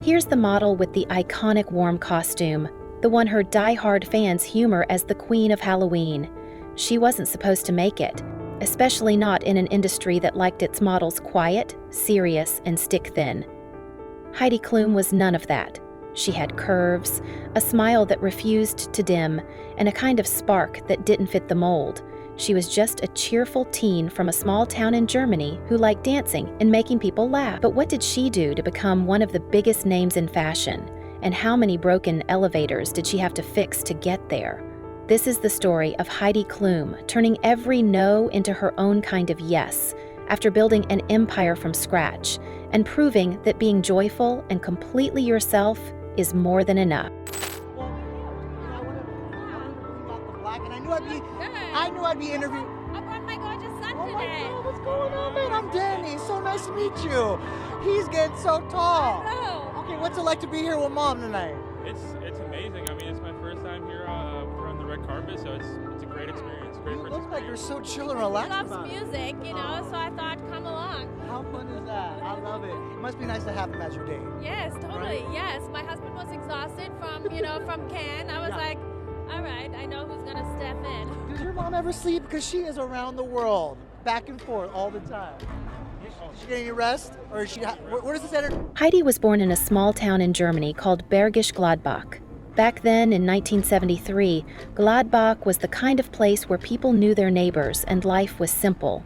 Here's the model with the iconic warm costume, the one her die-hard fans humor as the Queen of Halloween. She wasn't supposed to make it, especially not in an industry that liked its models quiet, serious, and stick-thin. Heidi Klum was none of that. She had curves, a smile that refused to dim, and a kind of spark that didn't fit the mold. She was just a cheerful teen from a small town in Germany who liked dancing and making people laugh. But what did she do to become one of the biggest names in fashion? And how many broken elevators did she have to fix to get there? This is the story of Heidi Klum turning every no into her own kind of yes, after building an empire from scratch, and proving that being joyful and completely yourself is more than enough. I knew I'd be interviewed. I brought my gorgeous son today. Oh my God, what's going on, man? I'm Danny. So nice to meet you. He's getting so tall. Hello. Okay, what's it like to be here with Mom tonight? It's amazing. I mean, it's my first time here with her on the red carpet, so it's a great experience. Great You first look like you're experience. so chill and relaxed. He loves about it. music, you know, so I thought, come along. How fun is that? I love it. It must be nice to have him as your date. Yes, totally. Right? Yes, my husband was exhausted from, from Cannes. I was like, all right, I know who's gonna step in. Does your mom ever sleep? Because she is around the world, back and forth all the time. Did she get any rest? Or is she? Where does this enter? Heidi was born in a small town in Germany called Bergisch Gladbach. Back then, in 1973, Gladbach was the kind of place where people knew their neighbors and life was simple.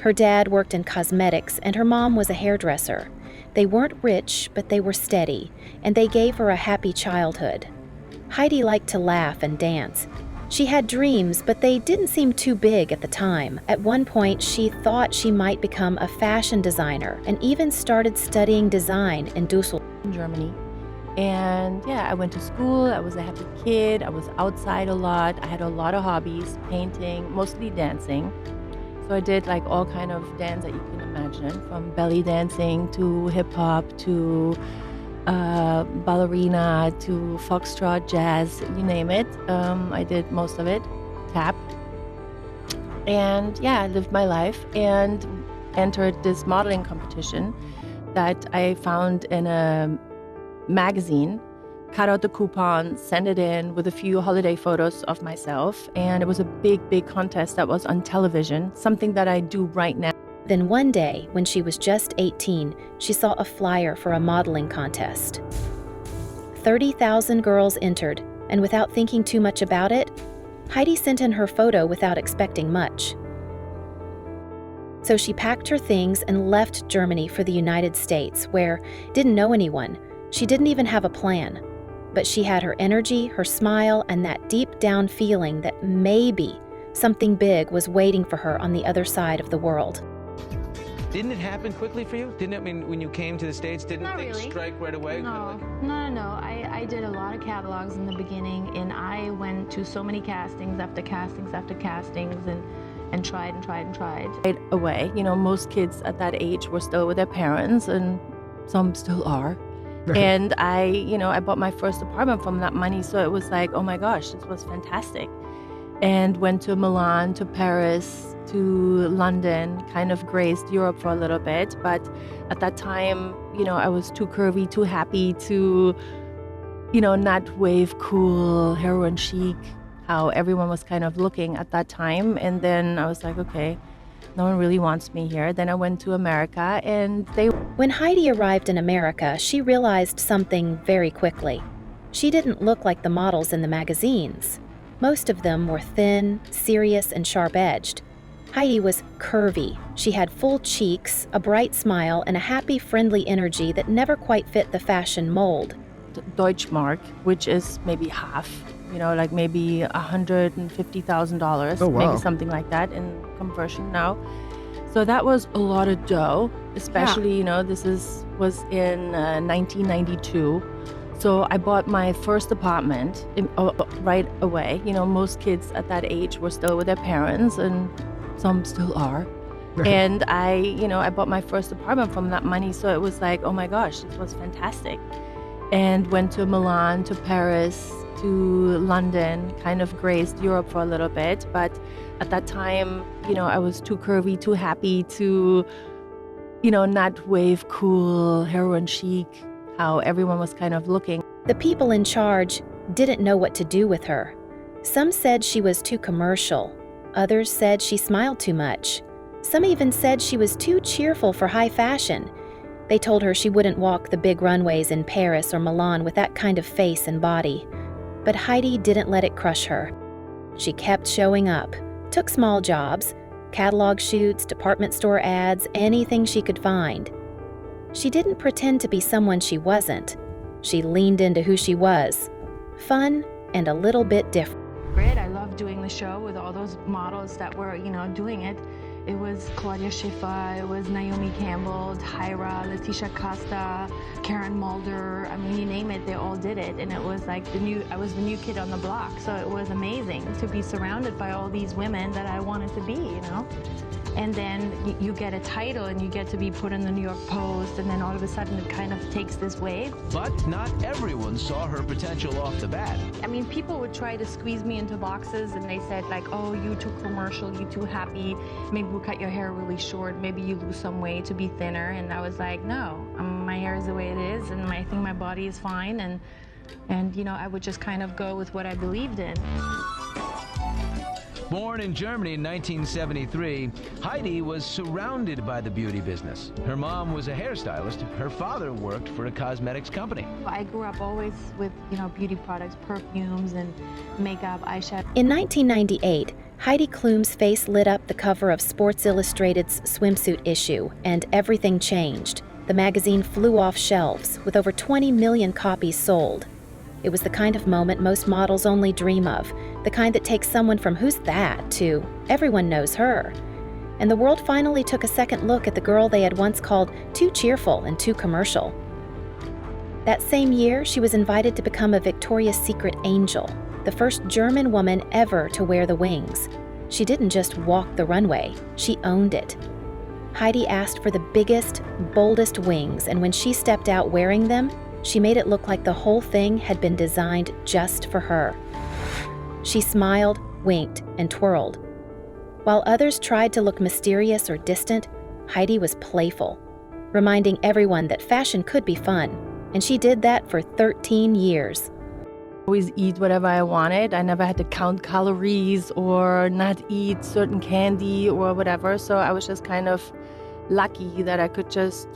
Her dad worked in cosmetics and her mom was a hairdresser. They weren't rich, but they were steady, and they gave her a happy childhood. Heidi liked to laugh and dance. She had dreams, but they didn't seem too big at the time. At one point, she thought she might become a fashion designer and even started studying design in Düsseldorf, Germany. And yeah, I went to school. I was a happy kid. I was outside a lot. I had a lot of hobbies, painting, mostly dancing. So I did like all kind of dance that you can imagine, from belly dancing to hip hop to ballerina to foxtrot, jazz, you name it. I did most of it, tap. And yeah, I lived my life and entered this modeling competition that I found in a magazine, cut out the coupon, sent it in with a few holiday photos of myself. And it was a big, big contest that was on television, something that I do right now. Then one day, when she was just 18, she saw a flyer for a modeling contest. 30,000 girls entered, and without thinking too much about it, Heidi sent in her photo without expecting much. So she packed her things and left Germany for the United States, where didn't know anyone. She didn't even have a plan. But she had her energy, her smile, and that deep down feeling that maybe something big was waiting for her on the other side of the world. Didn't it happen quickly for you? Didn't it, I mean, when you came to the States, didn't Not things really. strike right away? No. I did a lot of catalogs in the beginning, and I went to so many castings after castings after castings, and tried and tried and tried. Right away, most kids at that age were still with their parents, and some still are. And I bought my first apartment from that money, so it was like, oh my gosh, this was fantastic. And went to Milan, to Paris, to London, kind of grazed Europe for a little bit. But at that time, I was too curvy, too happy to, not wave cool, heroin chic, how everyone was kind of looking at that time. And then I was like, okay, no one really wants me here. Then I went to America, and When Heidi arrived in America, she realized something very quickly. She didn't look like the models in the magazines. Most of them were thin, serious, and sharp-edged. Heidi was curvy. She had full cheeks, a bright smile, and a happy, friendly energy that never quite fit the fashion mold. Deutschmark, which is maybe half, like maybe $150,000, Oh, wow. maybe something like that in conversion now. So that was a lot of dough, especially, this was in 1992. So I bought my first apartment right away. Most kids at that age were still with their parents, and some still are. And I bought my first apartment from that money, so it was like, oh my gosh, this was fantastic. And went to Milan, to Paris, to London, kind of grazed Europe for a little bit. But at that time, I was too curvy, too happy to, not wave cool, heroin chic, how everyone was kind of looking. The people in charge didn't know what to do with her. Some said she was too commercial. Others said she smiled too much. Some even said she was too cheerful for high fashion. They told her she wouldn't walk the big runways in Paris or Milan with that kind of face and body. But Heidi didn't let it crush her. She kept showing up, took small jobs, catalog shoots, department store ads, anything she could find. She didn't pretend to be someone she wasn't. She leaned into who she was, fun and a little bit different. Great, I love doing the show with all those models that were, doing it. It was Claudia Schiffer, it was Naomi Campbell, Tyra, Letitia Costa, Karen Mulder. I mean, you name it, they all did it. And it was like I was the new kid on the block. So it was amazing to be surrounded by all these women that I wanted to be, And then you get a title and you get to be put in the New York Post, and then all of a sudden it kind of takes this wave. But not everyone saw her potential off the bat. I mean, people would try to squeeze me into boxes, and they said like, oh, you too commercial, you too happy, maybe we'll cut your hair really short, maybe you lose some weight to be thinner. And I was like, no, my hair is the way it is, and I think my body is fine, and I would just kind of go with what I believed in. Born in Germany in 1973, Heidi was surrounded by the beauty business. Her mom was a hairstylist. Her father worked for a cosmetics company. I grew up always with, beauty products, perfumes and makeup, eyeshadow. In 1998, Heidi Klum's face lit up the cover of Sports Illustrated's swimsuit issue, and everything changed. The magazine flew off shelves, with over 20 million copies sold. It was the kind of moment most models only dream of, the kind that takes someone from "who's that" to "everyone knows her." And the world finally took a second look at the girl they had once called too cheerful and too commercial. That same year, she was invited to become a Victoria's Secret angel, the first German woman ever to wear the wings. She didn't just walk the runway, she owned it. Heidi asked for the biggest, boldest wings, and when she stepped out wearing them, she made it look like the whole thing had been designed just for her. She smiled, winked, and twirled. While others tried to look mysterious or distant, Heidi was playful, reminding everyone that fashion could be fun, and she did that for 13 years. Always eat whatever I wanted. I never had to count calories or not eat certain candy or whatever, so I was just kind of lucky that I could just,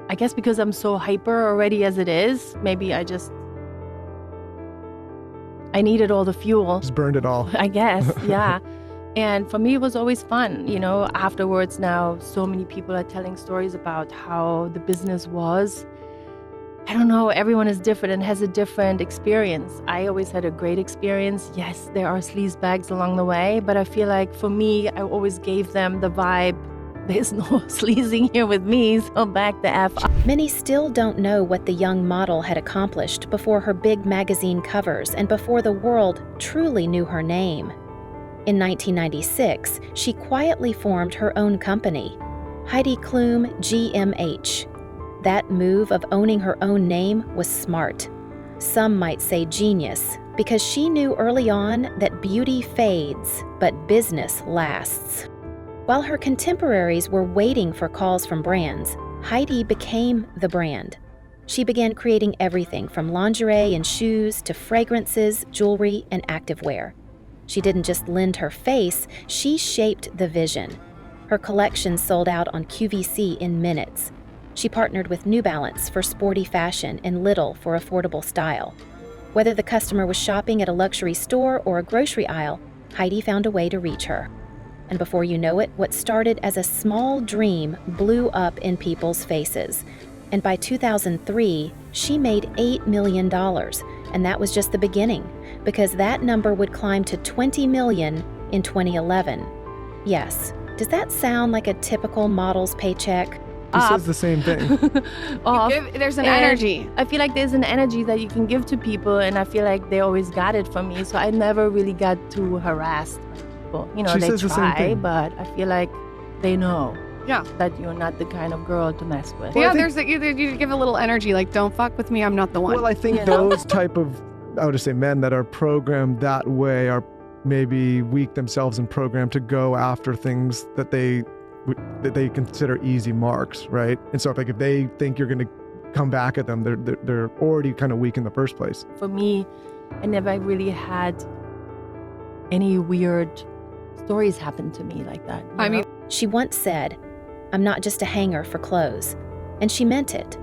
I guess because I'm so hyper already as it is, maybe I needed all the fuel. Just burned it all. I guess, yeah. And for me, it was always fun. Afterwards now, so many people are telling stories about how the business was. I don't know, everyone is different and has a different experience. I always had a great experience. Yes, there are sleaze bags along the way, but I feel like for me, I always gave them the vibe, there's no sleazing here with me, so back the F up. Many still don't know what the young model had accomplished before her big magazine covers and before the world truly knew her name. In 1996, she quietly formed her own company, Heidi Klum GmbH. That move of owning her own name was smart. Some might say genius, because she knew early on that beauty fades, but business lasts. While her contemporaries were waiting for calls from brands, Heidi became the brand. She began creating everything from lingerie and shoes to fragrances, jewelry, and activewear. She didn't just lend her face, she shaped the vision. Her collection sold out on QVC in minutes. She partnered with New Balance for sporty fashion and Lidl for affordable style. Whether the customer was shopping at a luxury store or a grocery aisle, Heidi found a way to reach her. And before you know it, what started as a small dream blew up in people's faces. And by 2003, she made $8 million, and that was just the beginning, because that number would climb to $20 million in 2011. Yes, does that sound like a typical model's paycheck? He says the same thing. There's an energy. I feel like there's an energy that you can give to people, and I feel like they always got it from me, so I never really got too harassed by people. She they says the same try, thing. but I feel like they know Yeah. that you're not the kind of girl to mess with. Yeah, you give a little energy, like, don't fuck with me, I'm not the one. Well, I think those type of, I would just say men that are programmed that way are maybe weak themselves and programmed to go after things that they consider easy marks, right? And so if they think you're going to come back at them. They're already kind of weak in the first place. For me, I never really had any weird stories happen to me like that. I mean, She once said, "I'm not just a hanger for clothes." And she meant it.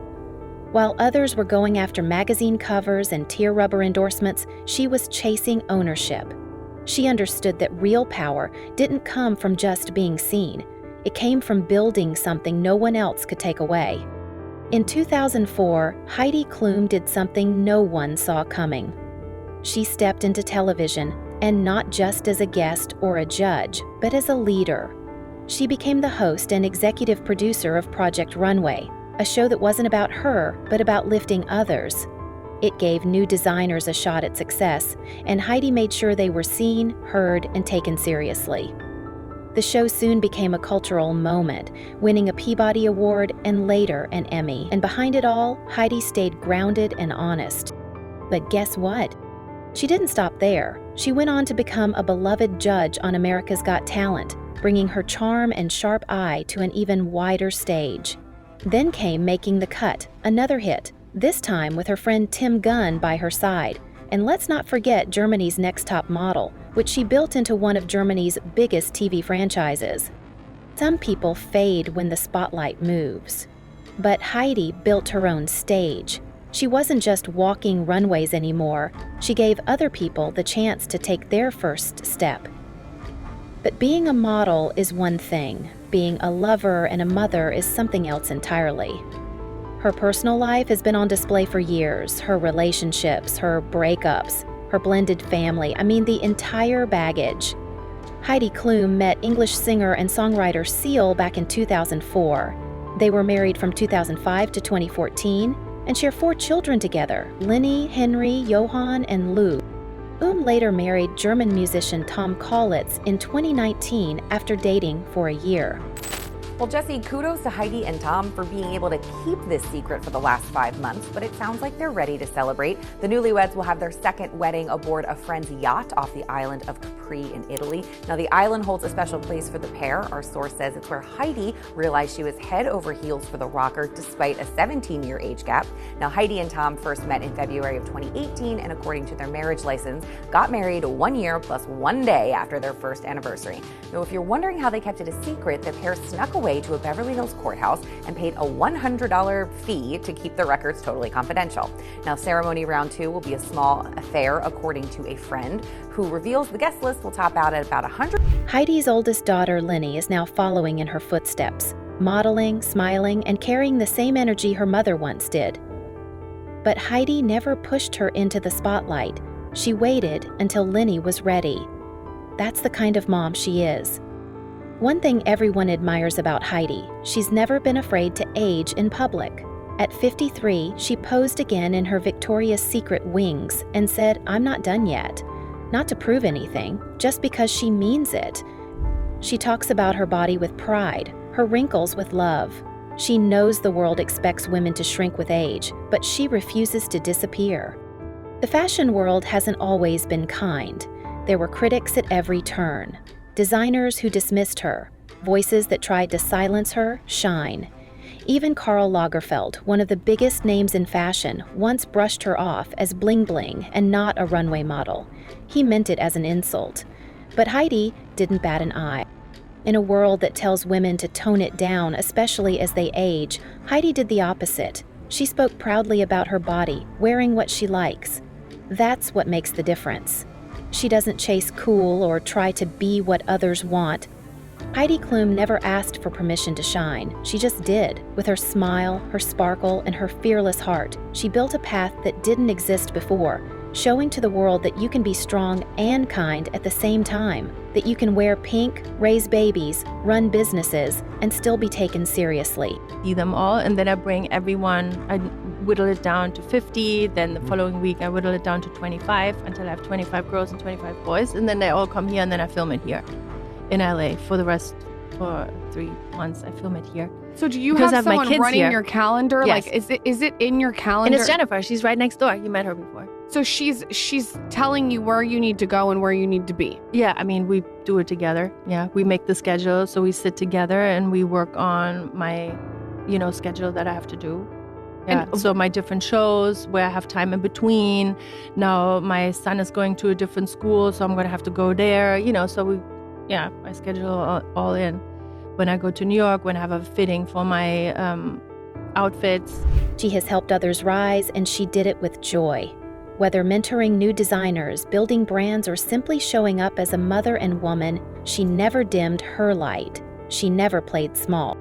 While others were going after magazine covers and tear rubber endorsements, she was chasing ownership. She understood that real power didn't come from just being seen. It came from building something no one else could take away. In 2004, Heidi Klum did something no one saw coming. She stepped into television, and not just as a guest or a judge, but as a leader. She became the host and executive producer of Project Runway, a show that wasn't about her, but about lifting others. It gave new designers a shot at success, and Heidi made sure they were seen, heard, and taken seriously. The show soon became a cultural moment, winning a Peabody Award and later an Emmy. And behind it all, Heidi stayed grounded and honest. But guess what? She didn't stop there. She went on to become a beloved judge on America's Got Talent, bringing her charm and sharp eye to an even wider stage. Then came Making the Cut, another hit, this time with her friend Tim Gunn by her side. And let's not forget Germany's Next Top Model, which she built into one of Germany's biggest TV franchises. Some people fade when the spotlight moves. But Heidi built her own stage. She wasn't just walking runways anymore. She gave other people the chance to take their first step. But being a model is one thing. Being a lover and a mother is something else entirely. Her personal life has been on display for years. Her relationships, her breakups, her blended family, the entire baggage. Heidi Klum met English singer and songwriter Seal back in 2004. They were married from 2005 to 2014 and share 4 children together, Linny, Henry, Johann, and Lou. Later married German musician Tom Kaulitz in 2019 after dating for a year. Well, Jesse, kudos to Heidi and Tom for being able to keep this secret for the last 5 months, but it sounds like they're ready to celebrate. The newlyweds will have their second wedding aboard a friend's yacht off the island of Capri in Italy. Now, the island holds a special place for the pair. Our source says it's where Heidi realized she was head over heels for the rocker despite a 17-year age gap. Now, Heidi and Tom first met in February of 2018, and according to their marriage license, got married 1 year plus 1 day after their first anniversary. Now, if you're wondering how they kept it a secret, the pair snuck away to a Beverly Hills courthouse and paid a $100 fee to keep the records totally confidential. Now, ceremony round 2 will be a small affair, according to a friend, who reveals the guest list will top out at about 100. Heidi's oldest daughter, Linny, is now following in her footsteps, modeling, smiling, and carrying the same energy her mother once did. But Heidi never pushed her into the spotlight. She waited until Linny was ready. That's the kind of mom she is. One thing everyone admires about Heidi, she's never been afraid to age in public. At 53, she posed again in her Victoria's Secret wings and said, "I'm not done yet." Not to prove anything, just because she means it. She talks about her body with pride, her wrinkles with love. She knows the world expects women to shrink with age, but she refuses to disappear. The fashion world hasn't always been kind. There were critics at every turn. Designers who dismissed her, voices that tried to silence her shine. Even Karl Lagerfeld, one of the biggest names in fashion, once brushed her off as bling bling and not a runway model. He meant it as an insult. But Heidi didn't bat an eye. In a world that tells women to tone it down, especially as they age, Heidi did the opposite. She spoke proudly about her body, wearing what she likes. That's what makes the difference. She doesn't chase cool or try to be what others want. Heidi Klum never asked for permission to shine. She just did. With her smile, her sparkle, and her fearless heart, she built a path that didn't exist before, showing to the world that you can be strong and kind at the same time, that you can wear pink, raise babies, run businesses, and still be taken seriously. See them all, and then I bring everyone, I whittle it down to 50, then the following week I whittle it down to 25 until I have 25 girls and 25 boys, and then they all come here and then I film it here in LA for the rest, for 3 months I film it here. So do you Because I have have my someone kids running here. your calendar? Yes. Like, is it in your calendar? And it's Jennifer, she's right next door, you met her before. So she's telling you where you need to go and where you need to be. Yeah, I mean, we do it together. Yeah, we make the schedule, so we sit together and we work on my, schedule that I have to do. Yeah, so my different shows where I have time in between. Now my son is going to a different school, so I'm going to have to go there, so I schedule all in. When I go to New York, when I have a fitting for my outfits. She has helped others rise, and she did it with joy. Whether mentoring new designers, building brands, or simply showing up as a mother and woman, she never dimmed her light. She never played small.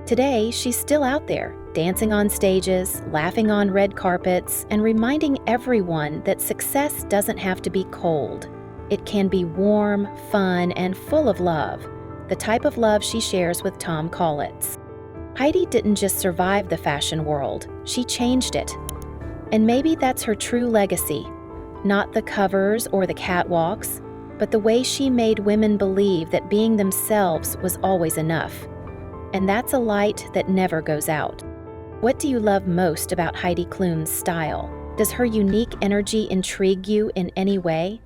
Today, she's still out there, dancing on stages, laughing on red carpets, and reminding everyone that success doesn't have to be cold. It can be warm, fun, and full of love, the type of love she shares with Tom Collitz. Heidi didn't just survive the fashion world, she changed it. And maybe that's her true legacy, not the covers or the catwalks, but the way she made women believe that being themselves was always enough. And that's a light that never goes out. What do you love most about Heidi Klum's style? Does her unique energy intrigue you in any way?